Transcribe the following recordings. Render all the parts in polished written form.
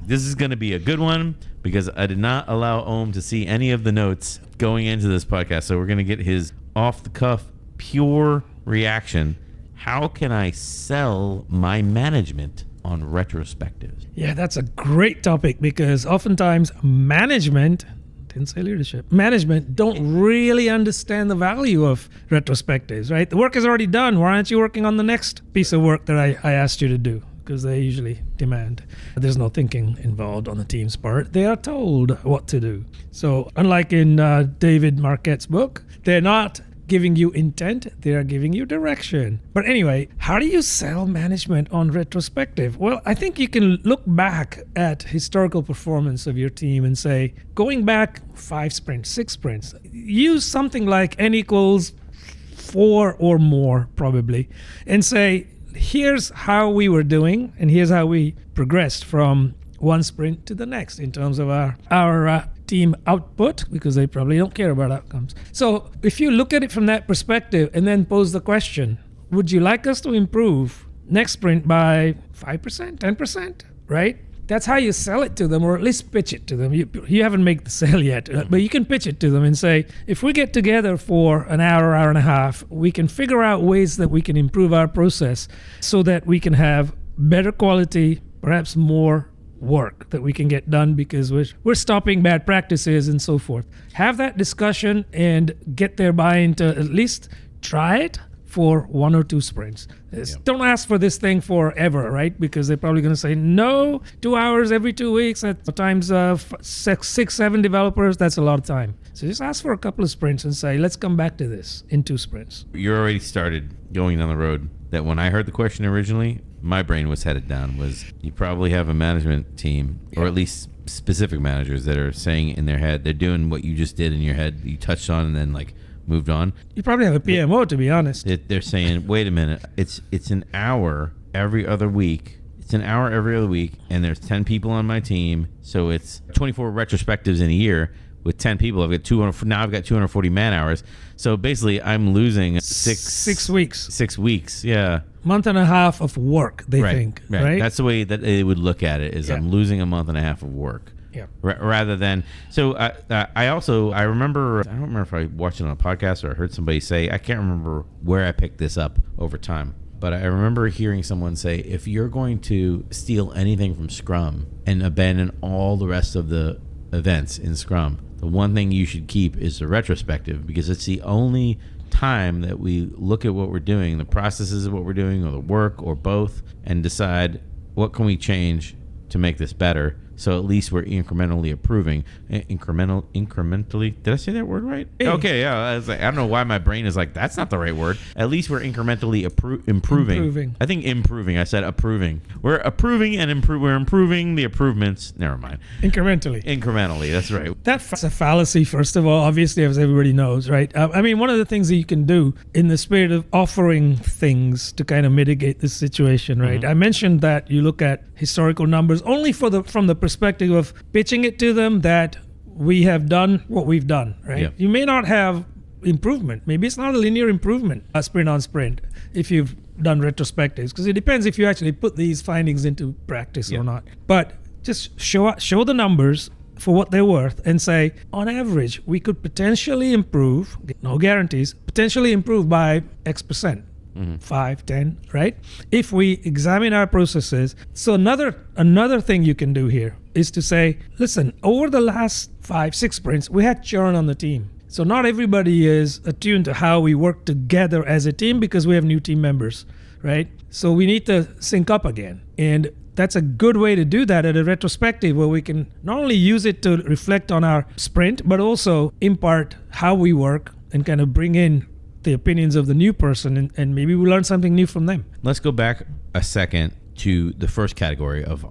This is going to be a good one because I did not allow Ohm to see any of the notes going into this podcast. So we're going to get his off-the-cuff, pure reaction. How can I sell my management on retrospectives? Yeah, that's a great topic because oftentimes management, didn't say leadership, management don't really understand the value of retrospectives, right? The work is already done. Why aren't you working on the next piece of work that I asked you to do? Because they usually demand. There's no thinking involved on the team's part. They are told what to do. So unlike in David Marquette's book, they're not giving you intent, they are giving you direction. But anyway, how do you sell management on retrospective? Well, I think you can look back at historical performance of your team and say, going back 5 sprints, 6 sprints, use something like N equals 4 or more probably, and say, here's how we were doing and here's how we progressed from one sprint to the next in terms of our team output, because they probably don't care about outcomes. So if you look at it from that perspective and then pose the question, would you like us to improve next sprint by 5%, 10%, right? That's how you sell it to them, or at least pitch it to them. You haven't made the sale yet, but you can pitch it to them and say, if we get together for an hour, hour and a half, we can figure out ways that we can improve our process so that we can have better quality, perhaps more work that we can get done because we're stopping bad practices and so forth. Have that discussion and get their buy-in to at least try it for 1 or 2 sprints. Don't ask for this thing forever, right? Because they're probably going to say, no, 2 hours every 2 weeks at times 6, 7 developers, that's a lot of time. So just ask for a couple of sprints and say, let's come back to this in 2 sprints. You're already started going down the road that when I heard the question originally, my brain was headed down, was you probably have a management team, or at least specific managers that are saying in their head, they're doing what you just did in your head, you touched on and then like moved on. You probably have a PMO, to be honest. They're saying, wait a minute, it's an hour every other week. It's an hour every other week, and there's 10 people on my team, so it's 24 retrospectives in a year. With 10 people, I've got 200. Now I've got 240 man hours. So basically, I'm losing 6 weeks. 6 weeks, yeah. Month and a half of work, they think, right? That's the way that they would look at it. Is I'm losing a month and a half of work. Yeah. Rather than I remember, I don't remember if I watched it on a podcast or I heard somebody say, I can't remember where I picked this up over time, but I remember hearing someone say, if you're going to steal anything from Scrum and abandon all the rest of the events in Scrum, the one thing you should keep is the retrospective, because it's the only time that we look at what we're doing, the processes of what we're doing, or the work, or both, and decide what can we change to make this better. So at least we're incrementally improving. Incrementally. Did I say that word right? Hey. Okay, yeah. I was like, I don't know why my brain is like, that's not the right word. At least we're incrementally improving. I think improving. I said approving. We're approving and we're improving the improvements. Never mind. Incrementally. That's right. That's a fallacy, first of all, obviously, as everybody knows, right? I mean, one of the things that you can do in the spirit of offering things to kind of mitigate this situation, right? Mm-hmm. I mentioned that you look at historical numbers only from the perspective of pitching it to them that we have done what we've done, right? Yeah. You may not have improvement. Maybe it's not a linear improvement, sprint on sprint, if you've done retrospectives, because it depends if you actually put these findings into practice or not. But just show the numbers for what they're worth and say, on average, we could potentially improve, no guarantees, potentially improve by X percent. 5, 10, right? If we examine our processes. So another thing you can do here is to say, listen, over the last 5, 6 sprints, we had churn on the team. So not everybody is attuned to how we work together as a team because we have new team members, right? So we need to sync up again. And that's a good way to do that at a retrospective, where we can not only use it to reflect on our sprint, but also impart how we work and kind of bring in the opinions of the new person, and maybe we learn something new from them. Let's go back a second to the first category of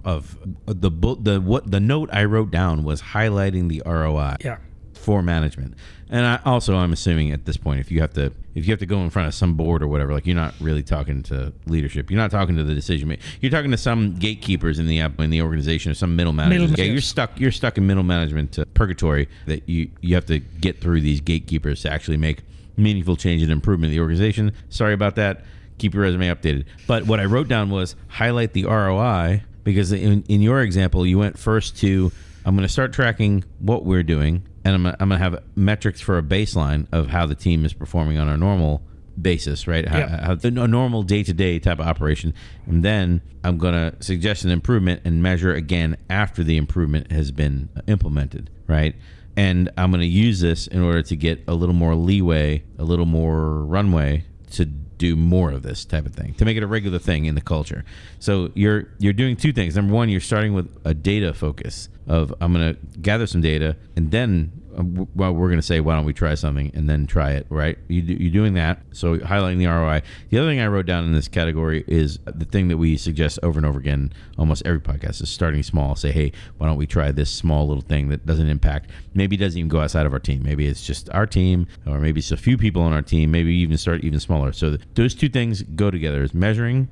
the note I wrote down was highlighting the ROI for management. And I'm assuming at this point, if you have to go in front of some board or whatever, like, you're not really talking to leadership, you're not talking to the decision maker, you're talking to some gatekeepers in the organization, or some middle managers. You're stuck in middle management purgatory, that you have to get through these gatekeepers to actually make meaningful change and improvement in the organization. Sorry about that. Keep your resume updated. But what I wrote down was highlight the ROI Because in your example, you went first to, I'm going to start tracking what we're doing, and I'm going to have metrics for a baseline of how the team is performing on a normal basis, right? How a normal day-to-day type of operation. And then I'm going to suggest an improvement and measure again after the improvement has been implemented, right? And I'm going to use this in order to get a little more leeway, a little more runway to do more of this type of thing, to make it a regular thing in the culture. So you're doing two things. Number one, you're starting with a data focus of, I'm going to gather some data, and then we're going to say, why don't we try something, and then try it, right? You're doing that, so highlighting the ROI. The other thing I wrote down in this category is the thing that we suggest over and over again, almost every podcast, is starting small. Say, hey, why don't we try this small little thing that doesn't impact, maybe doesn't even go outside of our team. Maybe it's just our team, or maybe it's a few people on our team. Maybe even start even smaller. So those two things go together, is writing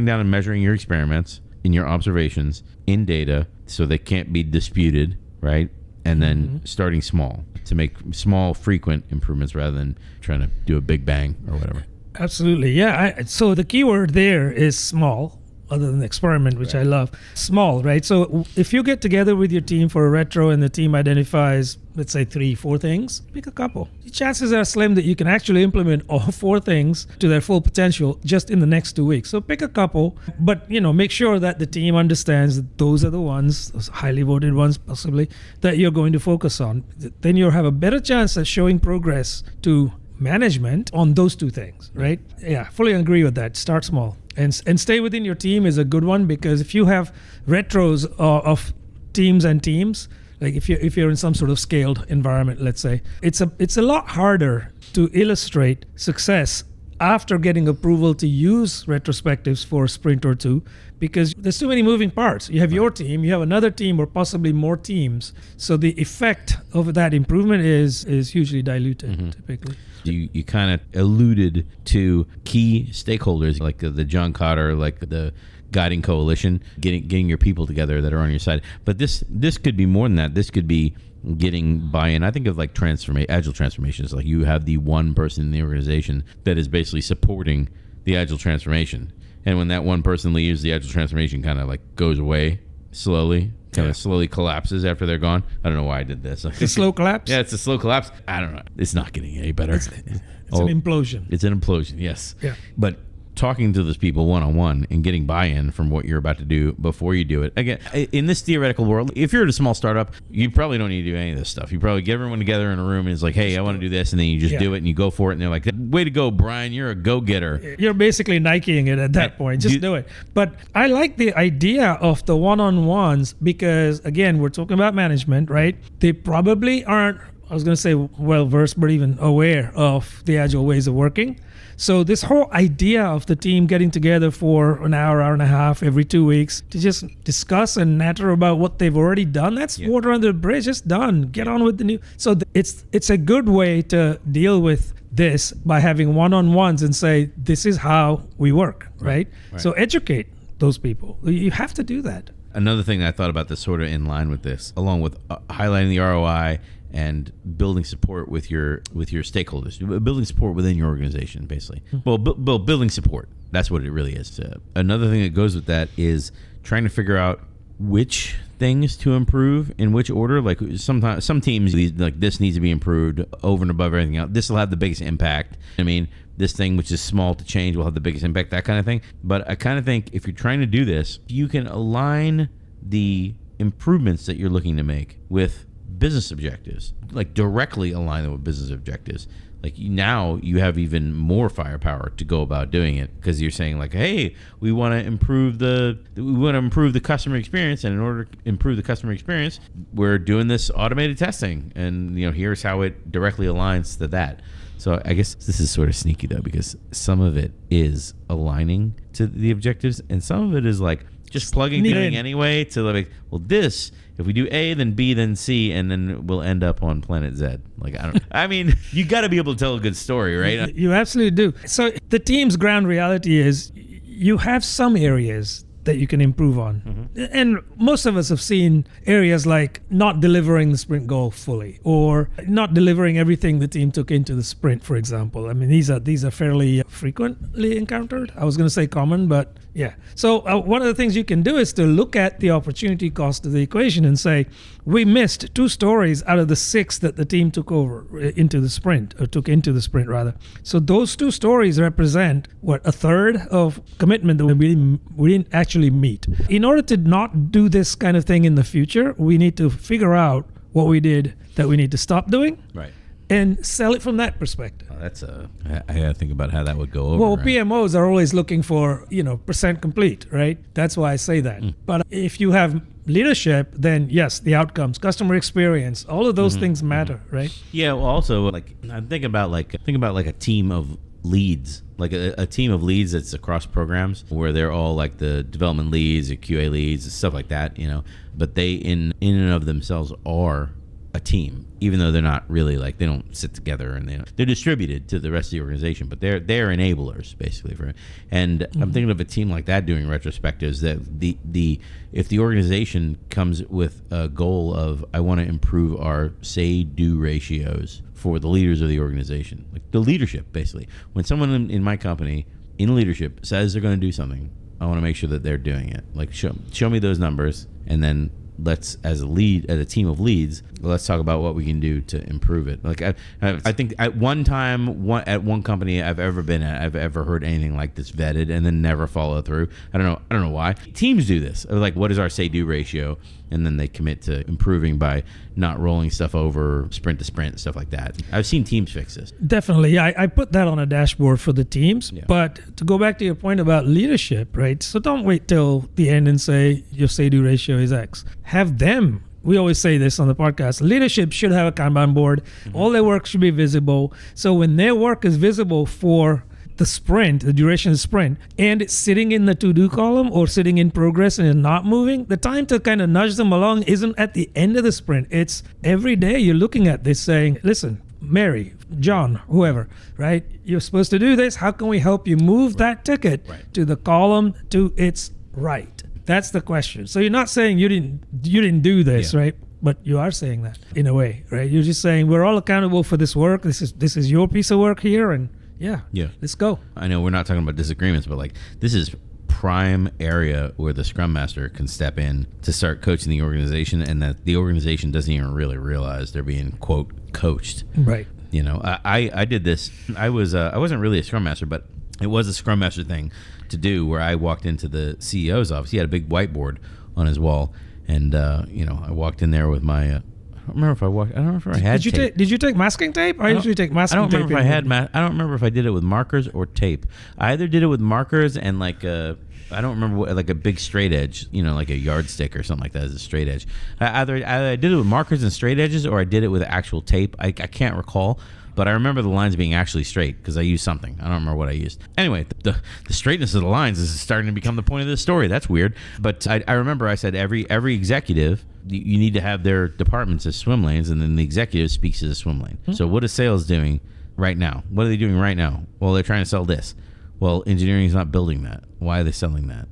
down and measuring your experiments in your observations in data so they can't be disputed, right? And then starting small to make small, frequent improvements rather than trying to do a big bang or whatever. Absolutely. Yeah. So the keyword there is small, other than experiment, which I love. Small, right? So if you get together with your team for a retro and the team identifies, let's say 3-4 things, pick a couple. The chances are slim that you can actually implement all 4 things to their full potential just in the next 2 weeks. So pick a couple, but make sure that the team understands that those are the ones, those highly voted ones possibly, that you're going to focus on. Then you'll have a better chance at showing progress to management on those 2 things, right? Yeah, fully agree with that. Start small. And stay within your team is a good one, because if you have retros of teams and teams, like if you're in some sort of scaled environment, let's say, it's a lot harder to illustrate success after getting approval to use retrospectives for a sprint or 2, because there's too many moving parts. You have your team, you have another team, or possibly more teams. So the effect of that improvement is hugely diluted, typically. You kind of alluded to key stakeholders, like the John Cotter, like the guiding coalition, getting your people together that are on your side. But this could be more than that. This could be getting buy-in. I think of like agile transformations. Like you have the one person in the organization that is basically supporting the agile transformation. And when that one person leaves, the agile transformation kind of like goes away slowly. Kind of slowly collapses after they're gone. I don't know why I did this. It's a slow collapse? Yeah, it's a slow collapse. I don't know. It's not getting any better. It's an implosion. It's an implosion, yes. Yeah. But talking to those people one-on-one and getting buy-in from what you're about to do before you do it. Again, in this theoretical world, if you're at a small startup, you probably don't need to do any of this stuff. You probably get everyone together in a room and it's like, hey, I want to do this, and then you just do it and you go for it, and they're like, way to go, Brian, you're a go-getter. You're basically Nikeing it at that point. Just do it. But I like the idea of the one-on-ones because, again, we're talking about management, right? They probably aren't, I was going to say well-versed, but even aware of the agile ways of working. So this whole idea of the team getting together for an hour and a half every 2 weeks to just discuss and natter about what they've already done, that's water under the bridge. It's done. Get on with the new. So it's a good way to deal with this by having one-on-ones and say, this is how we work, right? So educate those people. You have to do that. Another thing that I thought about that's sort of in line with this, along with highlighting the ROI and building support with your stakeholders, building support within your organization, basically. Well, building support. That's what it really is. Another thing that goes with that is trying to figure out which things to improve in which order. Like sometimes some teams, like this needs to be improved over and above everything else. This will have the biggest impact. I mean, this thing which is small to change will have the biggest impact, that kind of thing. But I kind of think if you're trying to do this, you can align the improvements that you're looking to make with business objectives, like directly align them with business objectives. Like now you have even more firepower to go about doing it, because you're saying like, hey, we want to improve the customer experience, and in order to improve the customer experience, we're doing this automated testing, and here's how it directly aligns to that. So I guess this is sort of sneaky though, because some of it is aligning to the objectives, and some of it is like just plugging doing anyway to like, well, this, if we do A, then B, then C, and then we'll end up on planet Z. Like, I mean, you got to be able to tell a good story, right? You absolutely do. So the team's ground reality is you have some areas that you can improve on. And most of us have seen areas like not delivering the sprint goal fully, or not delivering everything the team took into the sprint, for example. I mean, these are fairly frequently encountered. I was going to say common, but Yeah. So one of the things you can do is to look at the opportunity cost of the equation and say, we missed 2 stories out of the 6 that the team took over into the sprint, or took into the sprint rather. So those 2 stories represent, what, a third of commitment that we didn't actually meet. In order to not do this kind of thing in the future, we need to figure out what we did that we need to stop doing. Right. And sell it from that perspective. I gotta think about how that would go over. Well, right? PMOs are always looking for, percent complete, right? That's why I say that. But if you have leadership, then yes, the outcomes, customer experience, all of those things matter, right? Yeah. Well, also, like, I think about like a team of leads, like a team of leads that's across programs, where they're all like the development leads, the QA leads, stuff like that, But they in and of themselves are a team, even though they're not really, like, they don't sit together, and they're distributed to the rest of the organization, but they're enablers basically for it. And I'm thinking of a team like that doing retrospectives, that if the organization comes with a goal of, I want to improve our say-do ratios for the leaders of the organization, like the leadership, basically. When someone in my company in leadership says they're going to do something, I want to make sure that they're doing it. Like, show me those numbers, and then let's, as a team of leads, let's talk about what we can do to improve it. Like, I think at one company I've ever been at, I've ever heard anything like this vetted and then never follow through. I don't know why. Teams do this. Like, what is our say-do ratio? And then they commit to improving by not rolling stuff over sprint to sprint, stuff like that. I've seen teams fix this. Definitely. I put that on a dashboard for the teams. Yeah. But to go back to your point about leadership, right? So don't wait till the end and say your say-do ratio is X. Have them. We always say this on the podcast. Leadership should have a Kanban board. All their work should be visible. So when their work is visible for the sprint, the duration of the sprint, and it's sitting in the to-do column or sitting in progress and not moving, the time to kind of nudge them along isn't at the end of the sprint. It's every day you're looking at this saying, listen, Mary, John, whoever, right? You're supposed to do this. How can we help you move that ticket to the column to its right? That's the question. So you're not saying you didn't do this, right? But you are saying that in a way, right? You're just saying we're all accountable for this work. This is your piece of work here, and yeah, let's go. I know we're not talking about disagreements, but like, this is prime area where the Scrum Master can step in to start coaching the organization, and that the organization doesn't even really realize they're being, quote, coached. Right. I did this. I wasn't really a Scrum Master, but it was a Scrum Master thing to do, where I walked into the CEO's office. He had a big whiteboard on his wall, and I walked in there with my I don't remember if I had tape. Did you take masking tape? I usually take masking tape. I don't remember if I did it with markers or tape. I either did it with markers and like I don't remember like a big straight edge, like a yardstick or something like that as a straight edge. Either I did it with markers and straight edges, or I did it with actual tape. I can't recall. But I remember the lines being actually straight because I used something. I don't remember what I used. Anyway, the straightness of the lines is starting to become the point of this story. That's weird. But I remember I said every executive, you need to have their departments as swim lanes, and then the executive speaks as a swim lane. Mm-hmm. So what is sales doing right now? What are they doing right now? Well, they're trying to sell this. Well, engineering is not building that. Why are they selling that?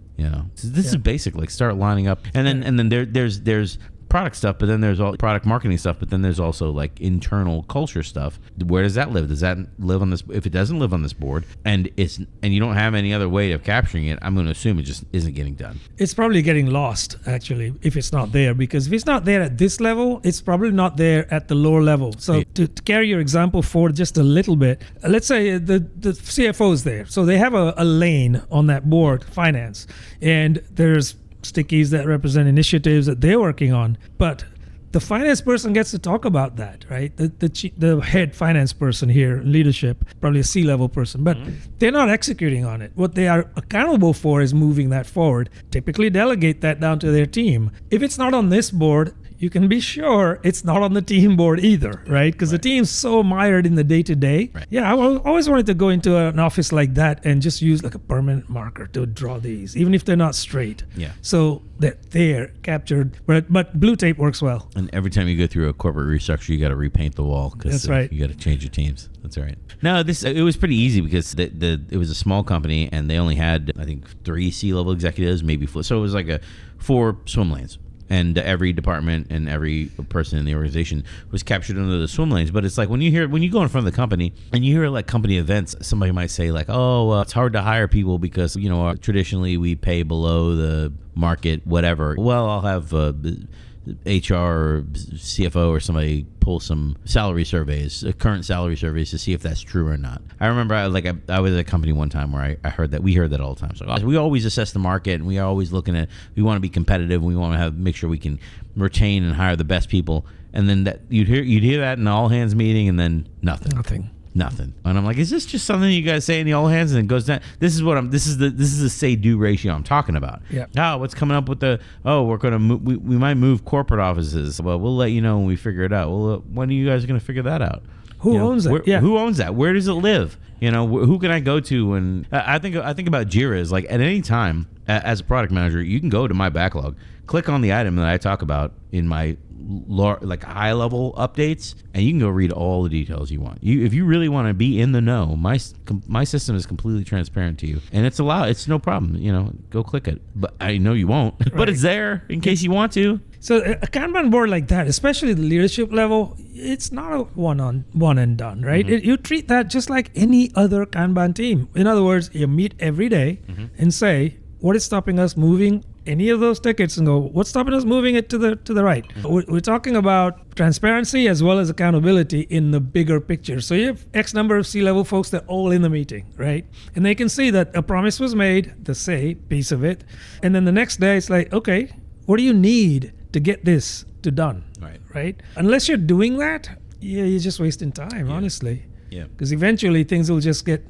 So this is basic. Like, start lining up, and then there's product stuff, but then there's all product marketing stuff, but then there's also like internal culture stuff. Where does that live? Does that live on this? If it doesn't live on this board, and you don't have any other way of capturing it, I'm going to assume it just isn't getting done. It's probably getting lost, actually, if it's not there, because if it's not there at this level, it's probably not there at the lower level. So to carry your example forward just a little bit, let's say the CFO is there. So they have a lane on that board, finance, and there's stickies that represent initiatives that they're working on, but the finance person gets to talk about that, right? The head finance person here, leadership, probably a C-level person, but they're not executing on it. What they are accountable for is moving that forward. Typically delegate that down to their team. If it's not on this board, you can be sure it's not on the team board either, right? Because the team's so mired in the day-to-day. Right. Yeah, I always wanted to go into an office like that and just use like a permanent marker to draw these, even if they're not straight. Yeah. So that they're captured, but blue tape works well. And every time you go through a corporate restructure, you got to repaint the wall because you got to change your teams. That's right. No, it was pretty easy because it was a small company and they only had, I think, 3 C-level executives, maybe 4. So it was like 4 swim lanes. and every department and every person in the organization was captured under the swim lanes. But it's like when you go in front of the company and you hear like company events, somebody might say like, oh, it's hard to hire people because traditionally we pay below the market, whatever. Well, I'll have HR or CFO or somebody pull some salary surveys, current salary surveys, to see if that's true or not. I remember I was at a company one time where I heard that. We heard that all the time. So we always assess the market, and we are always looking at, we want to be competitive, and we want to make sure we can retain and hire the best people. And then that you'd hear that in the all hands meeting, and then nothing. And I'm like, is this just something you guys say in the all hands and it goes down? This is the say-do ratio I'm talking about. Yeah. Oh, what's coming up with we're going to move, we might move corporate offices. Well, we'll let you know when we figure it out. Well, when are you guys going to figure that out? Who owns it? Who owns that? Where does it live? Who can I go to? And I think about Jira as like, at any time as a product manager, you can go to my backlog, click on the item that I talk about in my like high level updates, and you can go read all the details you want. If you really want to be in the know, my system is completely transparent to you, and it's no problem. Go click it. But I know you won't. Right. But it's there in case you want to. So a Kanban board like that, especially the leadership level, it's not a one and done, right? Mm-hmm. You treat that just like any other Kanban team. In other words, you meet every day and say, what is stopping us moving any of those tickets, and go, what's stopping us moving it to the right? We're talking about transparency as well as accountability in the bigger picture. So you have X number of C-level folks that are all in the meeting, right? And they can see that a promise was made, the say piece of it, and then the next day it's like, okay, what do you need to get this done? Right? Unless you're doing that, you're just wasting time, honestly. Yeah. Because eventually things will just get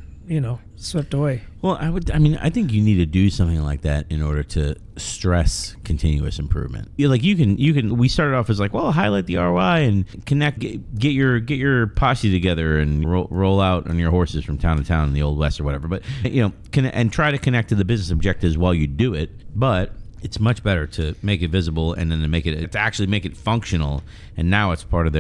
swept away. Well, I think you need to do something like that in order to stress continuous improvement. We started off as like, well, highlight the ROI and connect, get your posse together and roll out on your horses from town to town in the Old West or whatever. But, and try to connect to the business objectives while you do it. But it's much better to make it visible and then to actually make it functional. And now it's part of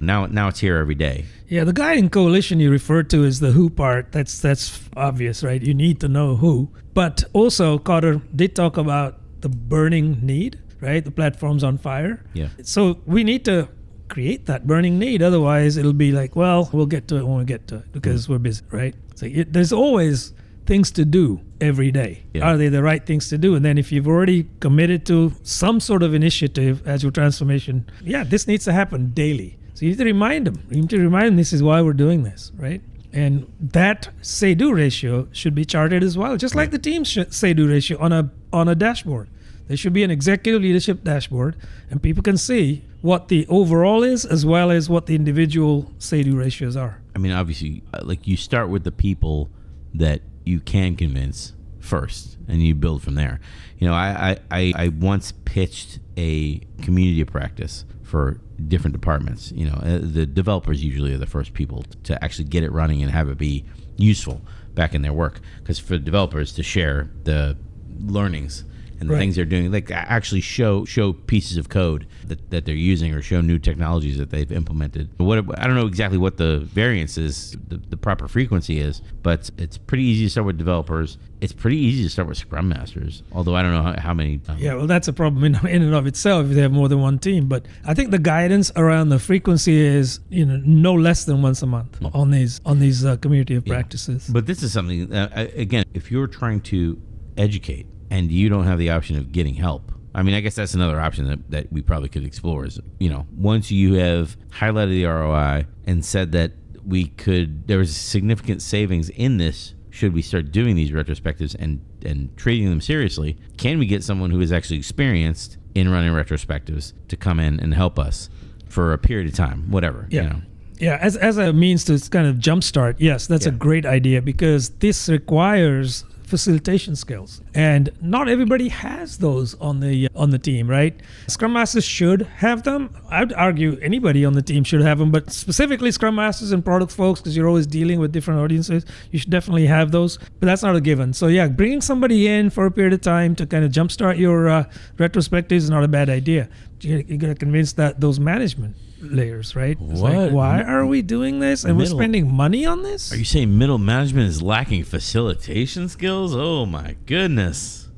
now it's here every day. Yeah, the guiding coalition you referred to is the who part. That's obvious, right? You need to know who. But also, Carter did talk about the burning need, right? The platform's on fire. Yeah. So we need to create that burning need. Otherwise, it'll be like, well, we'll get to it when we get to it because we're busy, right? So there's always things to do every day. Yeah. Are they the right things to do? And then if you've already committed to some sort of initiative, Agile transformation, this needs to happen daily. So you need to remind them. You need to remind them this is why we're doing this, right? And that say-do ratio should be charted as well, just like the team's say-do ratio on a dashboard. There should be an executive leadership dashboard, and people can see what the overall is as well as what the individual say-do ratios are. I mean, obviously, you start with the people that you can convince first, and you build from there. I once pitched a community of practice for different departments. The developers usually are the first people to actually get it running and have it be useful back in their work, because for developers to share the learnings and the things they're doing, like actually show pieces of code that they're using, or show new technologies that they've implemented. I don't know exactly what the variance is, the proper frequency is, but it's pretty easy to start with developers. It's pretty easy to start with Scrum Masters, although I don't know how many. Well, that's a problem in and of itself if they have more than one team. But I think the guidance around the frequency is no less than once a month on these community of practices. But this is something, again, if you're trying to educate and you don't have the option of getting help, I mean, I guess that's another option that we probably could explore is, once you have highlighted the ROI and said that there was significant savings in this, should we start doing these retrospectives and treating them seriously, can we get someone who is actually experienced in running retrospectives to come in and help us for a period of time, whatever, Yeah, as a means to kind of jumpstart, yes, that's a great idea, because this requires facilitation skills, and not everybody has those on the team, right? Scrum Masters should have them. I'd argue anybody on the team should have them, but specifically Scrum Masters and product folks, because you're always dealing with different audiences, you should definitely have those, but that's not a given. So bringing somebody in for a period of time to kind of jumpstart your retrospectives is not a bad idea. You got to convince those management layers, right? It's like, why are we doing this and we're spending money on this? Are you saying middle management is lacking facilitation skills? Oh my goodness.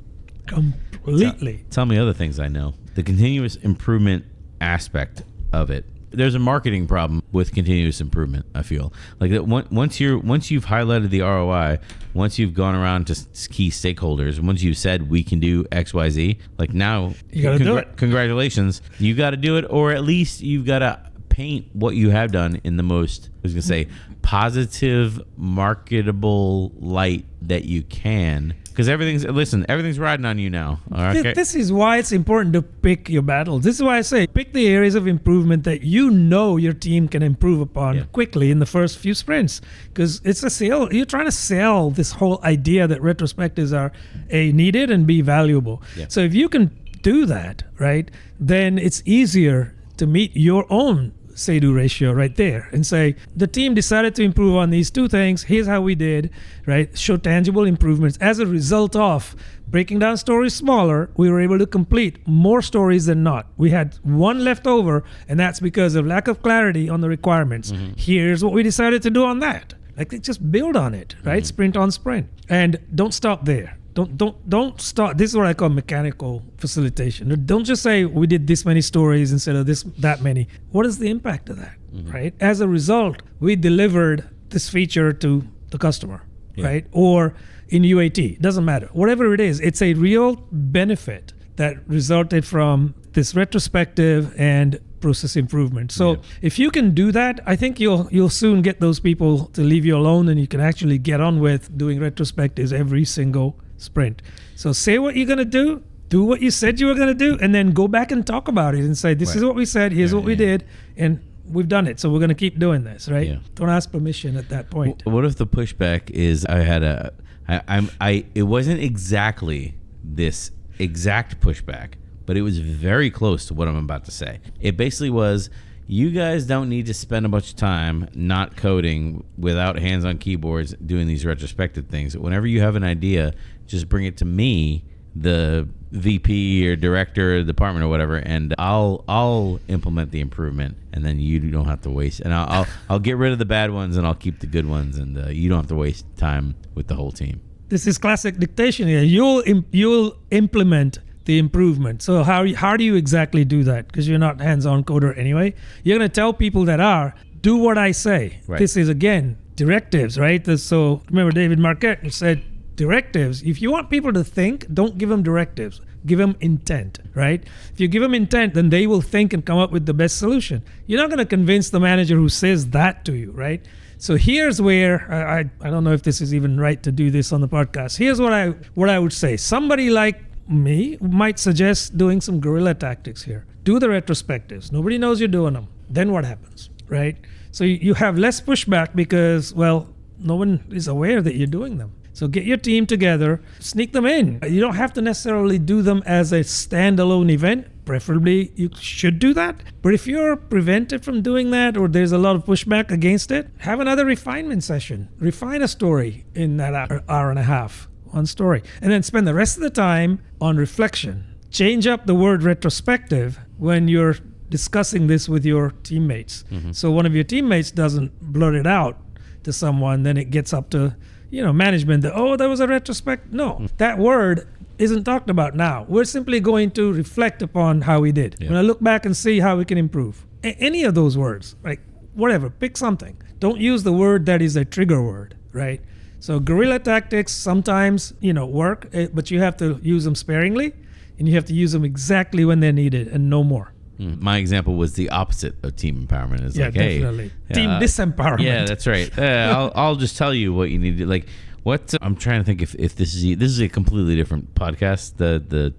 Completely. Tell me other things I know. the continuous improvement aspect of it. There's a marketing problem with continuous improvement. I feel like that once you've highlighted the ROI, once you've gone around to key stakeholders, once you've said we can do X, Y, Z, like now you got to do it. Congratulations, you got to do it, or at least you've got to paint what you have done in the most, I was gonna say, positive, marketable light that you can. Because everything's riding on you now. All right? This is why it's important to pick your battles. This is why I say pick the areas of improvement that you know your team can improve upon quickly in the first few sprints. Because it's a sale. You're trying to sell this whole idea that retrospectives are A, needed, and B, valuable. Yeah. So if you can do that, right, then it's easier to meet your own say-do ratio right there and say, the team decided to improve on these two things. Here's how we did, right? Show tangible improvements. As a result of breaking down stories smaller, we were able to complete more stories than not. We had one left over, and that's because of lack of clarity on the requirements. Mm-hmm. Here's what we decided to do on that. Like, just build on it, right? Mm-hmm. Sprint on sprint. And don't stop there. Don't start. This is what I call mechanical facilitation. Don't just say we did this many stories instead of that many. What is the impact of that, right? As a result, we delivered this feature to the customer, right? Or in UAT, doesn't matter. Whatever it is, it's a real benefit that resulted from this retrospective and process improvement. So if you can do that, I think you'll soon get those people to leave you alone, and you can actually get on with doing retrospectives every single sprint. So say what you're going to do what you said you were going to do, and then go back and talk about it and say, this is what we said, here's what we did, and we've done it. So we're going to keep doing this, right? Yeah. Don't ask permission at that point. What if the pushback is it wasn't exactly this exact pushback, but it was very close to what I'm about to say. It basically was, you guys don't need to spend a bunch of time not coding without hands on keyboards doing these retrospective things. Whenever you have an idea, just bring it to me, the VP or director of the department or whatever, and I'll implement the improvement, and then you don't have to waste. And I'll get rid of the bad ones, and I'll keep the good ones, and you don't have to waste time with the whole team. This is classic dictation here. You'll implement the improvement. So how do you exactly do that? Because you're not hands-on coder anyway. You're going to tell people that are, do what I say. Right. This is, again, directives, right? So remember David Marquette said, directives. If you want people to think, don't give them directives. Give them intent, right? If you give them intent, then they will think and come up with the best solution. You're not going to convince the manager who says that to you, right? So here's where I don't know if this is even right to do this on the podcast. Here's what I would say. Somebody like me might suggest doing some guerrilla tactics here. Do the retrospectives. Nobody knows you're doing them. Then what happens, right? So you have less pushback because, well, no one is aware that you're doing them. So get your team together, sneak them in. You don't have to necessarily do them as a standalone event. Preferably, you should do that. But if you're prevented from doing that, or there's a lot of pushback against it, have another refinement session. Refine a story in that hour and a half, one story. And then spend the rest of the time on reflection. Change up the word retrospective when you're discussing this with your teammates. Mm-hmm. So one of your teammates doesn't blurt it out to someone, then it gets up to management that, there was a retrospect. No, that word isn't talked about now. We're simply going to reflect upon how we did. When I look back and see how we can improve. Any of those words, like whatever, pick something. Don't use the word that is a trigger word, right? So guerrilla tactics sometimes, work, but you have to use them sparingly, and you have to use them exactly when they're needed and no more. My example was the opposit of team empowerment. It's definitely. Team disempowerment. Yeah, that's right. I'll just tell you what you need to like. What I'm trying to think if this is a completely different podcast. The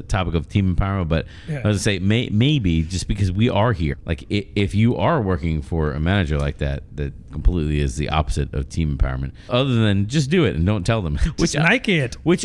topic of team empowerment, but I was gonna say maybe just because we are here, like if you are working for a manager like that completely is the opposite of team empowerment. Other than just do it and don't tell them, which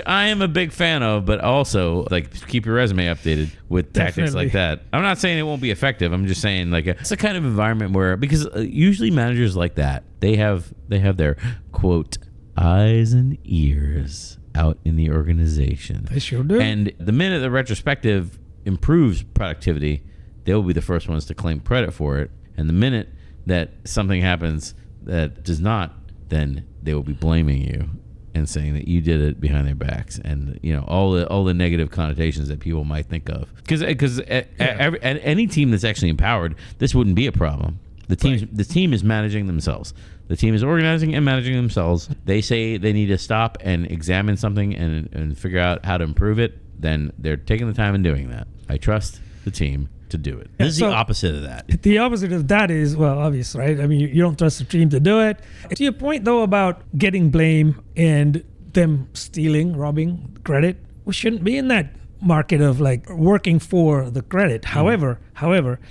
I am a big fan of, but also like keep your resume updated with tactics like that. I'm not saying it won't be effective. I'm just saying like it's a kind of environment where because usually managers like that they have their quote eyes and ears out in the organization. They sure do. And the minute the retrospective improves productivity, they'll be the first ones to claim credit for it. And the minute that something happens that does not, then they will be blaming you. and saying that you did it behind their backs, and all the negative connotations that people might think of. Because any team that's actually empowered, this wouldn't be a problem. The team is managing themselves. The team is organizing and managing themselves. They say they need to stop and examine something and figure out how to improve it. Then they're taking the time and doing that. I trust the team to do it. This is the opposite of that. The opposite of that is, well, obvious, right? I mean, you don't trust the team to do it. To your point, though, about getting blame and them stealing, robbing credit, we shouldn't be in that market of like working for the credit. However,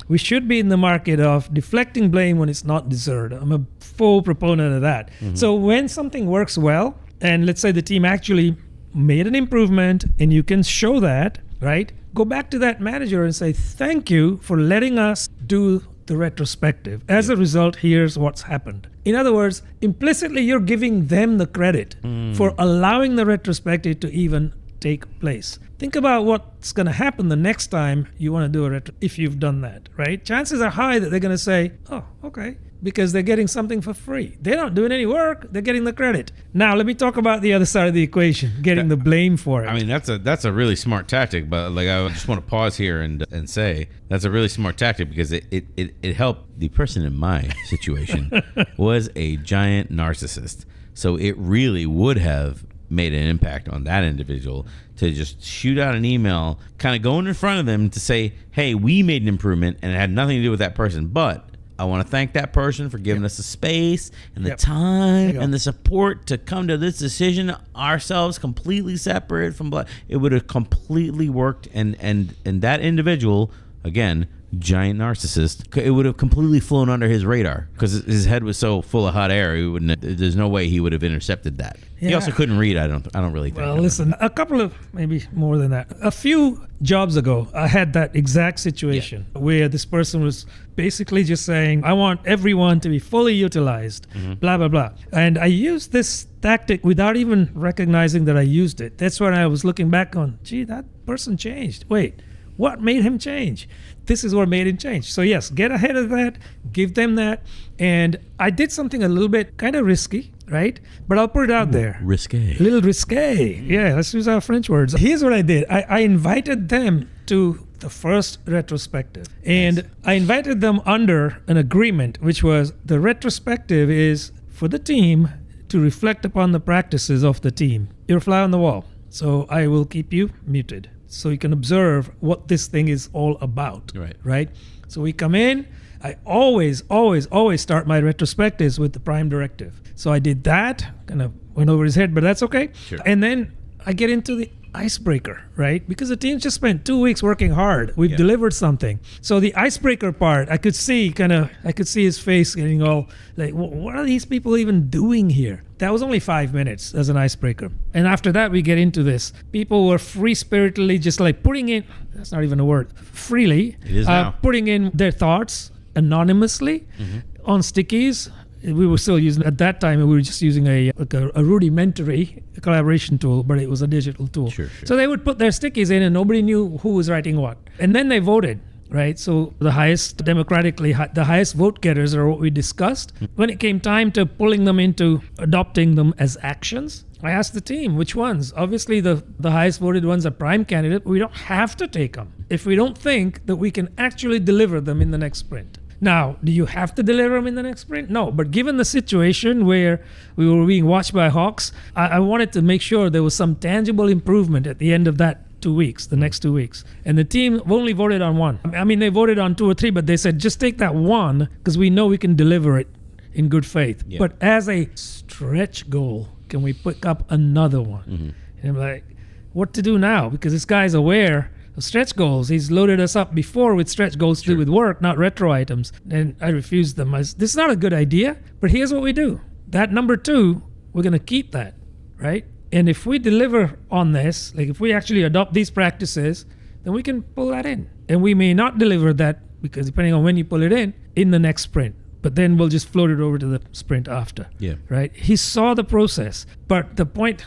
we should be in the market of deflecting blame when it's not deserved. I'm a full proponent of that. So when something works well, and let's say the team actually made an improvement and you can show that, right? Go back to that manager and say, thank you for letting us do the retrospective. As a result, here's what's happened. In other words, implicitly, you're giving them the credit for allowing the retrospective to even take place. Think about what's going to happen the next time you want to do a retro, if you've done that, right? Chances are high that they're going to say, oh, okay, because they're getting something for free. They're not doing any work. They're getting the credit. Now, let me talk about the other side of the equation, getting the blame for it. I mean, that's a really smart tactic, but like I just want to pause here and say that's a really smart tactic because it helped. The person in my situation was a giant narcissist. So it really would have made an impact on that individual to just shoot out an email, kind of going in front of them to say, hey, we made an improvement and it had nothing to do with that person, but I want to thank that person for giving us the space and the time and the support to come to this decision ourselves, completely separate from it would have completely worked, and that individual, again, giant narcissist, it would have completely flown under his radar because his head was so full of hot air. He wouldn't. There's no way he would have intercepted that. He also couldn't read. I don't really think. Well, listen, a couple of, maybe more than that, a few jobs ago, I had that exact situation where this person was basically just saying, I want everyone to be fully utilized, blah, blah, blah. And I used this tactic without even recognizing that I used it. That's when I was looking back on, gee, that person changed. Wait, what made him change? This is what made him change. So yes, get ahead of that, give them that. And I did something a little bit kind of risky, right? But I'll put it out there. Risque. A little risque. Yeah, let's use our French words. Here's what I did. I invited them to the first retrospective. And I invited them under an agreement, which was the retrospective is for the team to reflect upon the practices of the team. You're a fly on the wall. So I will keep you muted, so you can observe what this thing is all about, right? So we come in, I always start my retrospectives with the prime directive. So I did that, kind of went over his head, but that's okay. Sure. And then I get into the icebreaker, right? Because the team just spent 2 weeks working hard. We've delivered something. So the icebreaker part, I could see his face getting all like, what are these people even doing here? That was only 5 minutes as an icebreaker. And after that, we get into this. People were free-spiritedly just like putting in, that's not even a word, freely, it is now. Putting in their thoughts anonymously on stickies. We were still using, at that time, we were just using a rudimentary collaboration tool, but it was a digital tool. Sure. So they would put their stickies in and nobody knew who was writing what. And then they voted, right? So the highest, democratically, the highest vote getters are what we discussed. When it came time to pulling them into adopting them as actions, I asked the team, which ones? Obviously, the highest voted ones are prime candidate, but we don't have to take them if we don't think that we can actually deliver them in the next sprint. Now, do you have to deliver them in the next sprint? No, but given the situation where we were being watched by hawks, I wanted to make sure there was some tangible improvement at the end of that 2 weeks, the next 2 weeks. And the team only voted on one. I mean, they voted on 2 or 3, but they said, just take that one because we know we can deliver it in good faith. Yeah. But as a stretch goal, can we pick up another one? And I'm like, what to do now? Because this guy's aware stretch goals. He's loaded us up before with stretch goals to do with work, not retro items. And I refused them. This is not a good idea, but here's what we do. That number 2, we're going to keep that, right? And if we deliver on this, like if we actually adopt these practices, then we can pull that in. And we may not deliver that, because depending on when you pull it in the next sprint. But then we'll just float it over to the sprint after. Yeah. Right? He saw the process. But the point,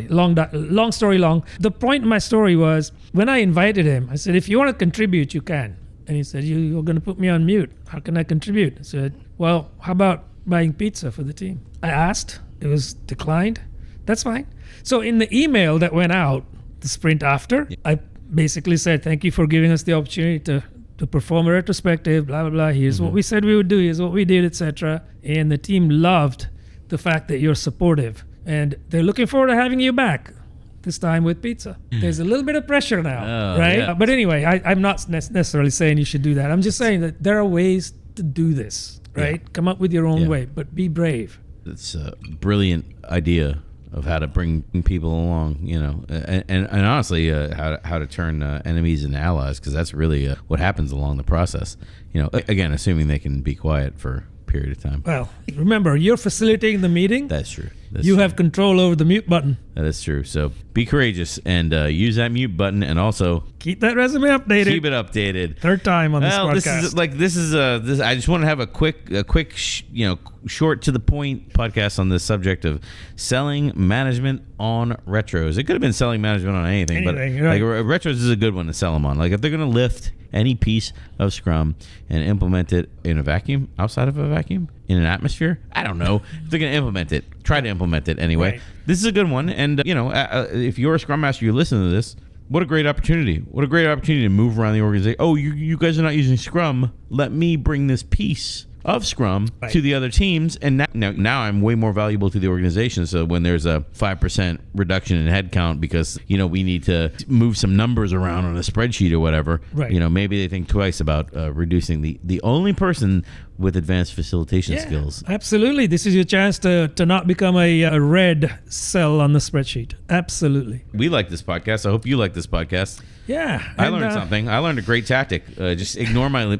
long story long. The point in my story was, when I invited him, I said, if you want to contribute, you can. And he said, you're going to put me on mute. How can I contribute? I said, well, how about buying pizza for the team? I asked. It was declined. That's fine. So in the email that went out the sprint after, I basically said, thank you for giving us the opportunity to perform a retrospective, blah, blah, blah. Here's what we said we would do. Here's what we did, etc. And the team loved the fact that you're supportive. And they're looking forward to having you back, this time with pizza. There's a little bit of pressure now, right? Yeah. But anyway, I'm not necessarily saying you should do that. I'm just saying that there are ways to do this, right? Yeah. Come up with your own Yeah. way, but be brave. It's a brilliant idea of how to bring people along, and honestly, how to turn enemies into allies, because that's really what happens along the process. Again, assuming they can be quiet for a period of time. Well, remember, you're facilitating the meeting. That's true. You have control over the mute button. That is true. So be courageous and use that mute button, and also Keep that resume updated. keep it updated. Third time on this podcast. This is I just want to have a quick short to the point podcast on this subject of selling management on retros. It could have been selling management on anything, but right. like retros is a good one to sell them on. Like if they're going to lift any piece of Scrum and implement it in a vacuum, outside of a vacuum, in an atmosphere, I don't know. If they're going to implement it, try to implement it anyway. Right. This is a good one, and if you're a Scrum Master, you listen to this. What a great opportunity. What a great opportunity to move around the organization. Oh, you guys are not using Scrum. Let me bring this piece of Scrum to the other teams, and now I'm way more valuable to the organization. So when there's a 5% reduction in headcount because we need to move some numbers around on a spreadsheet or whatever, right. Maybe they think twice about reducing the only person with advanced facilitation skills. Absolutely. This is your chance to not become a red cell on the spreadsheet. Absolutely. We like this podcast. I hope you like this podcast. Yeah. I learned something. I learned a great tactic. Just ignore my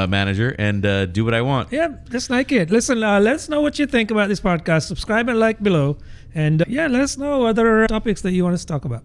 manager and do what I want. Yeah, just like it. Listen, let us know what you think about this podcast. Subscribe and like below. And let us know other topics that you want us to talk about.